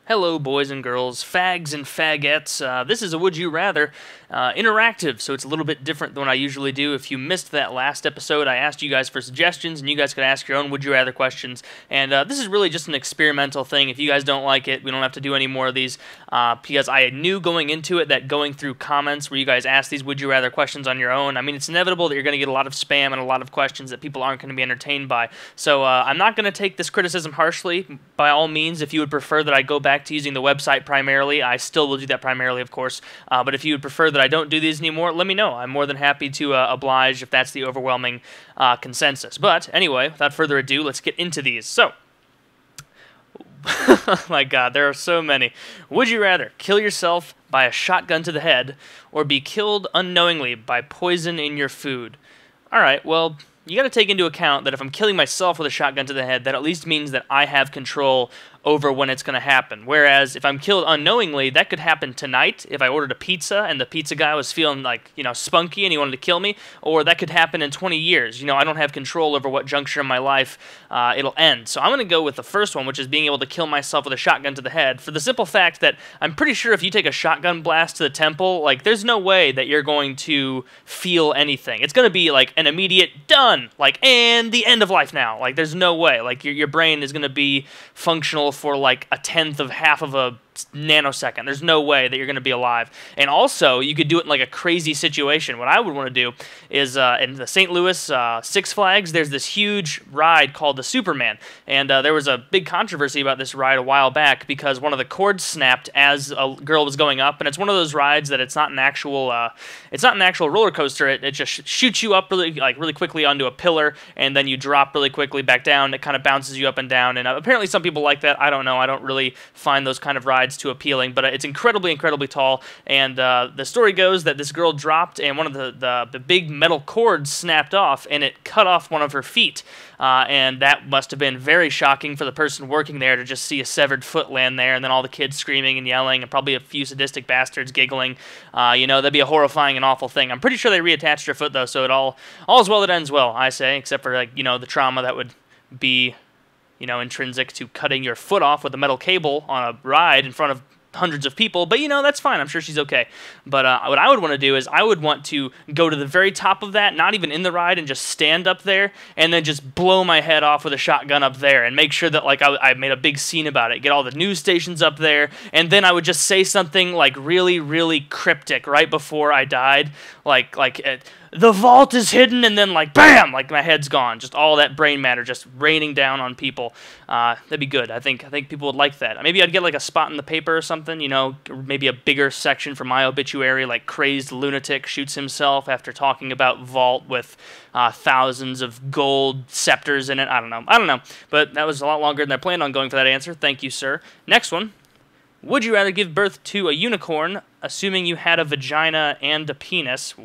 Hello, boys and girls, fags and fagettes. This is a Would You Rather interactive, so it's a little bit different than what I usually do. If you missed that last episode, I asked you guys for suggestions, and you guys could ask your own Would You Rather questions. And this is really just an experimental thing. If you guys don't like it, we don't have to do any more of these, because I knew going into it that going through comments where you guys ask these Would You Rather questions on your own, I mean, it's inevitable that you're going to get a lot of spam and a lot of questions that people aren't going to be entertained by. So I'm not going to take this criticism harshly. By all means, if you would prefer that I go back to using the website primarily, I still will do that primarily, of course. But if you would prefer that I don't do these anymore, let me know. I'm more than happy to oblige if that's the overwhelming consensus. But anyway, without further ado, let's get into these. So, my God, there are so many. Would you rather kill yourself by a shotgun to the head or be killed unknowingly by poison in your food? All right, well, you got to take into account that if I'm killing myself with a shotgun to the head, that at least means that I have control over when it's going to happen. Whereas if I'm killed unknowingly, that could happen tonight if I ordered a pizza and the pizza guy was feeling like, spunky and he wanted to kill me, or that could happen in 20 years. I don't have control over what juncture in my life it'll end. So I'm going to go with the first one, which is being able to kill myself with a shotgun to the head, for the simple fact that I'm pretty sure if you take a shotgun blast to the temple, like, there's no way that you're going to feel anything. It's going to be like an immediate done, like, and the end of life now. Like, there's no way. Like, your brain is going to be functional for like a tenth of half of a nanosecond. There's no way that you're going to be alive. And also, you could do it in like a crazy situation. What I would want to do is in the St. Louis Six Flags, there's this huge ride called the Superman. And there was a big controversy about this ride a while back because one of the cords snapped as a girl was going up. And it's one of those rides that it's not an actual roller coaster. It just shoots you up really quickly onto a pillar, and then you drop really quickly back down. It kind of bounces you up and down. And apparently some people like that. I don't know. I don't really find those kind of rides too appealing, but it's incredibly tall. And the story goes that this girl dropped, and one of the big metal cords snapped off, and it cut off one of her feet. And that must have been very shocking for the person working there to just see a severed foot land there, and then all the kids screaming and yelling, and probably a few sadistic bastards giggling. That'd be a horrifying and awful thing. I'm pretty sure they reattached her foot though, so all is well that ends well, I say, except for the trauma that would be intrinsic to cutting your foot off with a metal cable on a ride in front of hundreds of people, but that's fine. I'm sure she's okay. But what I would want to do is I would want to go to the very top of that, not even in the ride, and just stand up there and then just blow my head off with a shotgun up there and make sure that I made a big scene about it, get all the news stations up there, and then I would just say something like really, really cryptic right before I died, like the vault is hidden, and then bam, my head's gone. Just all that brain matter just raining down on people. That'd be good. I think people would like that. Maybe I'd get a spot in the paper or something, maybe a bigger section for my obituary, like crazed lunatic shoots himself after talking about vault with thousands of gold scepters in it. I don't know. But that was a lot longer than I planned on going for that answer. Thank you, sir. Next one. Would you rather give birth to a unicorn, assuming you had a vagina and a penis,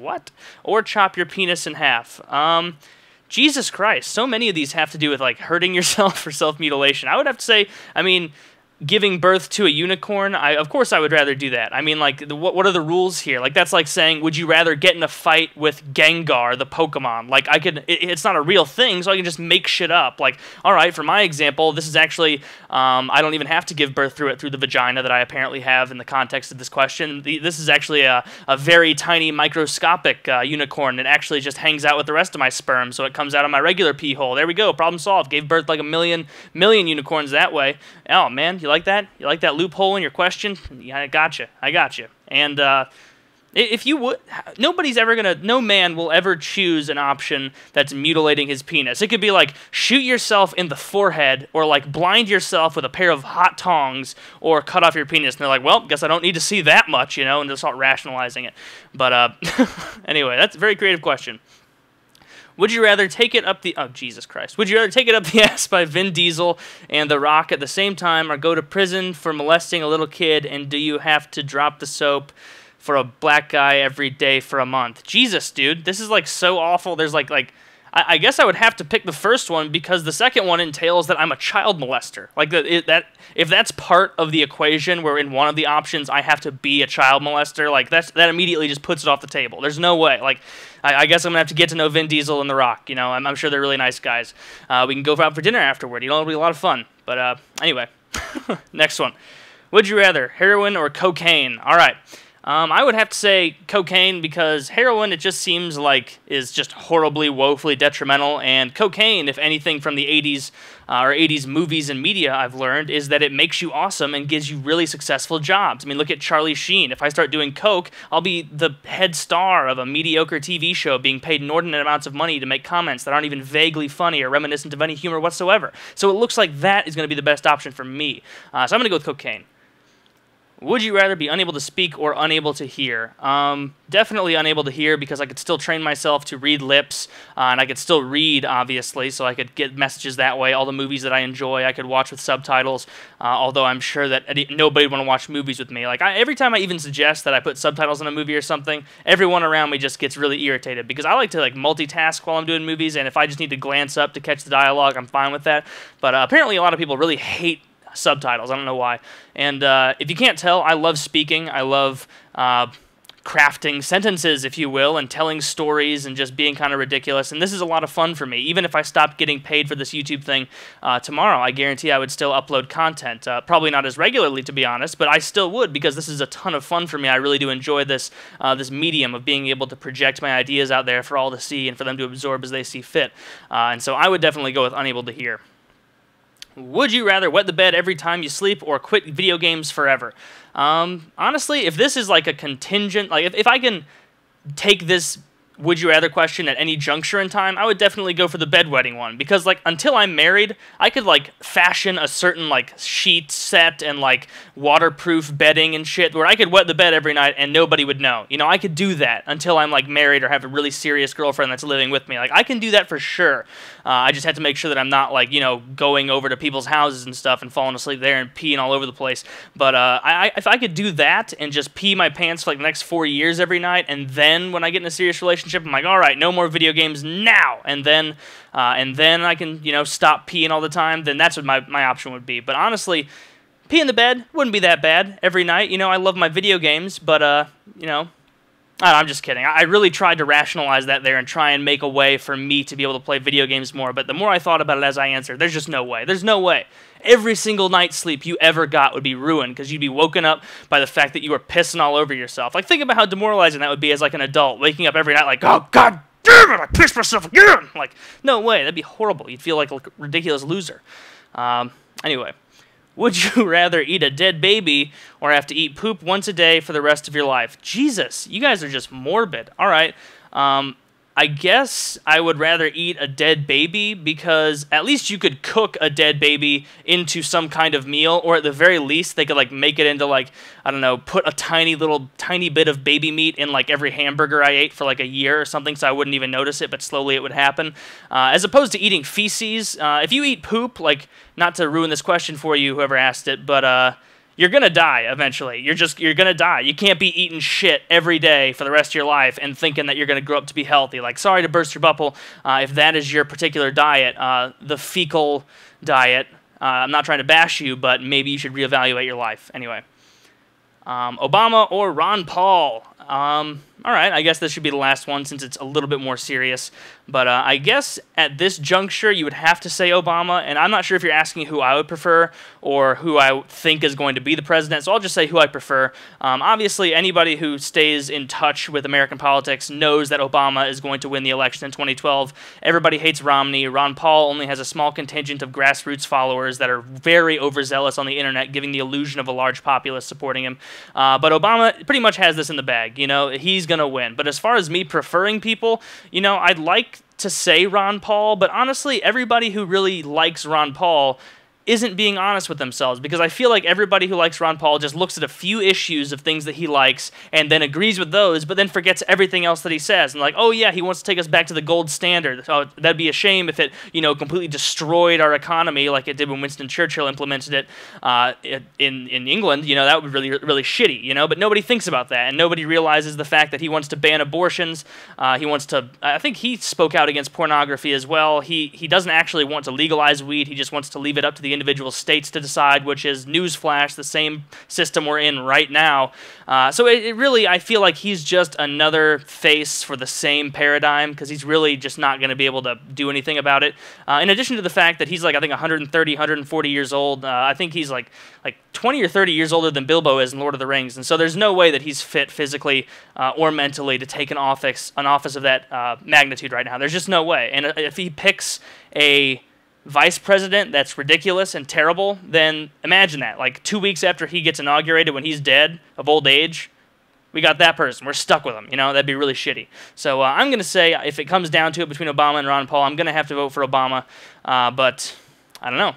or chop your penis in half? Jesus Christ, so many of these have to do with hurting yourself for self-mutilation. I would have to say, giving birth to a unicorn, of course I would rather do that. What are the rules here? That's like saying, would you rather get in a fight with Gengar, the Pokemon? It's not a real thing, so I can just make shit up. All right, for my example, this is actually, I don't even have to give birth through the vagina that I apparently have in the context of this question. This is actually a very tiny microscopic unicorn. It actually just hangs out with the rest of my sperm, so it comes out of my regular pee hole. There we go, problem solved. Gave birth a million unicorns that way. Oh, man, you like that? You like that loophole in your question? Yeah, I got you. And if you would, no man will ever choose an option that's mutilating his penis. It could be shoot yourself in the forehead, or blind yourself with a pair of hot tongs, or cut off your penis. And they're like, well, guess I don't need to see that much, and they start rationalizing it. But anyway, that's a very creative question. Would you rather take it up the... Oh, Jesus Christ. Would you rather take it up the ass by Vin Diesel and The Rock at the same time, or go to prison for molesting a little kid, and do you have to drop the soap for a black guy every day for a month? Jesus, dude. This is, so awful. There's, I guess I would have to pick the first one because the second one entails that I'm a child molester. If that's part of the equation where in one of the options I have to be a child molester, that immediately just puts it off the table. There's no way. I guess I'm going to have to get to know Vin Diesel and The Rock. I'm sure they're really nice guys. We can go out for dinner afterward. It'll be a lot of fun. But anyway, next one. Would you rather heroin or cocaine? All right. I would have to say cocaine because heroin, it just seems like is just horribly, woefully detrimental, and cocaine, if anything from the 80s or 80s movies and media I've learned, is that it makes you awesome and gives you really successful jobs. I mean, look at Charlie Sheen. If I start doing coke, I'll be the head star of a mediocre TV show being paid inordinate amounts of money to make comments that aren't even vaguely funny or reminiscent of any humor whatsoever. So it looks like that is going to be the best option for me. So I'm going to go with cocaine. Would you rather be unable to speak or unable to hear? Definitely unable to hear because I could still train myself to read lips, and I could still read, obviously, so I could get messages that way. All the movies that I enjoy, I could watch with subtitles, although I'm sure that nobody would want to watch movies with me. Like every time I even suggest that I put subtitles in a movie or something, everyone around me just gets really irritated because I like to multitask while I'm doing movies, and if I just need to glance up to catch the dialogue, I'm fine with that. But apparently a lot of people really hate subtitles. I don't know why. And if you can't tell, I love speaking. I love crafting sentences, if you will, and telling stories and just being kind of ridiculous. And this is a lot of fun for me. Even if I stopped getting paid for this YouTube thing tomorrow, I guarantee I would still upload content. Probably not as regularly, to be honest, but I still would because this is a ton of fun for me. I really do enjoy this this medium of being able to project my ideas out there for all to see and for them to absorb as they see fit. And so I would definitely go with unable to hear. Would you rather wet the bed every time you sleep or quit video games forever? Honestly, if this is like a contingent, like if I can take this would you rather question at any juncture in time, I would definitely go for the bedwetting one because like until I'm married, I could like fashion a certain like sheet set and like waterproof bedding and shit where I could wet the bed every night and nobody would know. You know, I could do that until I'm like married or have a really serious girlfriend that's living with me. Like I can do that for sure. I just have to make sure that I'm not like, you know, going over to people's houses and stuff and falling asleep there and peeing all over the place. But if I could do that and just pee my pants for like the next 4 years every night, and then when I get in a serious relationship, I'm like, all right, no more video games now, and then I can, you know, stop peeing all the time, then that's what my option would be. But honestly, pee in the bed wouldn't be that bad every night. You know, I love my video games, but, you know, I'm just kidding. I really tried to rationalize that there and try and make a way for me to be able to play video games more, but the more I thought about it as I answered, there's just no way. There's no way. Every single night's sleep you ever got would be ruined because you'd be woken up by the fact that you were pissing all over yourself. Like, think about how demoralizing that would be as, like, an adult, waking up every night like, oh, God damn it, I pissed myself again! Like, no way. That'd be horrible. You'd feel like a ridiculous loser. Anyway. Would you rather eat a dead baby or have to eat poop once a day for the rest of your life? Jesus, you guys are just morbid. All right. I guess I would rather eat a dead baby because at least you could cook a dead baby into some kind of meal, or at the very least they could like make it into like, I don't know, put a tiny bit of baby meat in like every hamburger I ate for like a year or something so I wouldn't even notice it, but slowly it would happen. As opposed to eating feces, if you eat poop, like, not to ruin this question for you, whoever asked it, but you're going to die eventually. You're going to die. You can't be eating shit every day for the rest of your life and thinking that you're going to grow up to be healthy. Like, sorry to burst your bubble, if that is your particular diet, the fecal diet. I'm not trying to bash you, but maybe you should reevaluate your life. Anyway. Obama or Ron Paul? All right, I guess this should be the last one since it's a little bit more serious. But I guess at this juncture, you would have to say Obama, and I'm not sure if you're asking who I would prefer or who I think is going to be the president, so I'll just say who I prefer. Obviously, anybody who stays in touch with American politics knows that Obama is going to win the election in 2012. Everybody hates Romney. Ron Paul only has a small contingent of grassroots followers that are very overzealous on the internet, giving the illusion of a large populace supporting him. But Obama pretty much has this in the bag. You know, he's going to win. But as far as me preferring people, you know, I'd like to say Ron Paul, but honestly, everybody who really likes Ron Paul isn't being honest with themselves, because I feel like everybody who likes Ron Paul just looks at a few issues of things that he likes and then agrees with those, but then forgets everything else that he says. And like, oh yeah, he wants to take us back to the gold standard. Oh, that'd be a shame if it, you know, completely destroyed our economy like it did when Winston Churchill implemented it in England. You know, that would be really, really shitty, you know, but nobody thinks about that, and nobody realizes the fact that he wants to ban abortions. He wants to, I think he spoke out against pornography as well. He doesn't actually want to legalize weed. He just wants to leave it up to the individual states to decide, which is, newsflash, the same system we're in right now. So it really, I feel like he's just another face for the same paradigm, because he's really just not going to be able to do anything about it. In addition to the fact that he's like, I think 130, 140 years old. I think he's like 20 or 30 years older than Bilbo is in Lord of the Rings, and so there's no way that he's fit physically or mentally to take an office of that magnitude right now. There's just no way. And if he picks a vice president that's ridiculous and terrible, then imagine that. Like 2 weeks after he gets inaugurated, when he's dead of old age, we got that person. We're stuck with him. You know, that'd be really shitty. So I'm going to say, if it comes down to it between Obama and Ron Paul, I'm going to have to vote for Obama. But I don't know.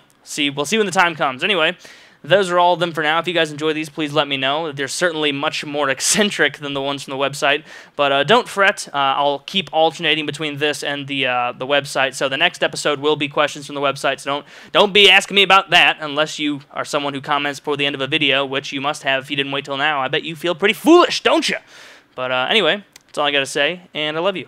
We'll see when the time comes. Anyway, those are all of them for now. If you guys enjoy these, please let me know. They're certainly much more eccentric than the ones from the website, but don't fret. I'll keep alternating between this and the website. So the next episode will be questions from the website. So don't be asking me about that unless you are someone who comments before the end of a video, which you must have if you didn't wait till now. I bet you feel pretty foolish, don't you? But anyway, that's all I got to say, and I love you.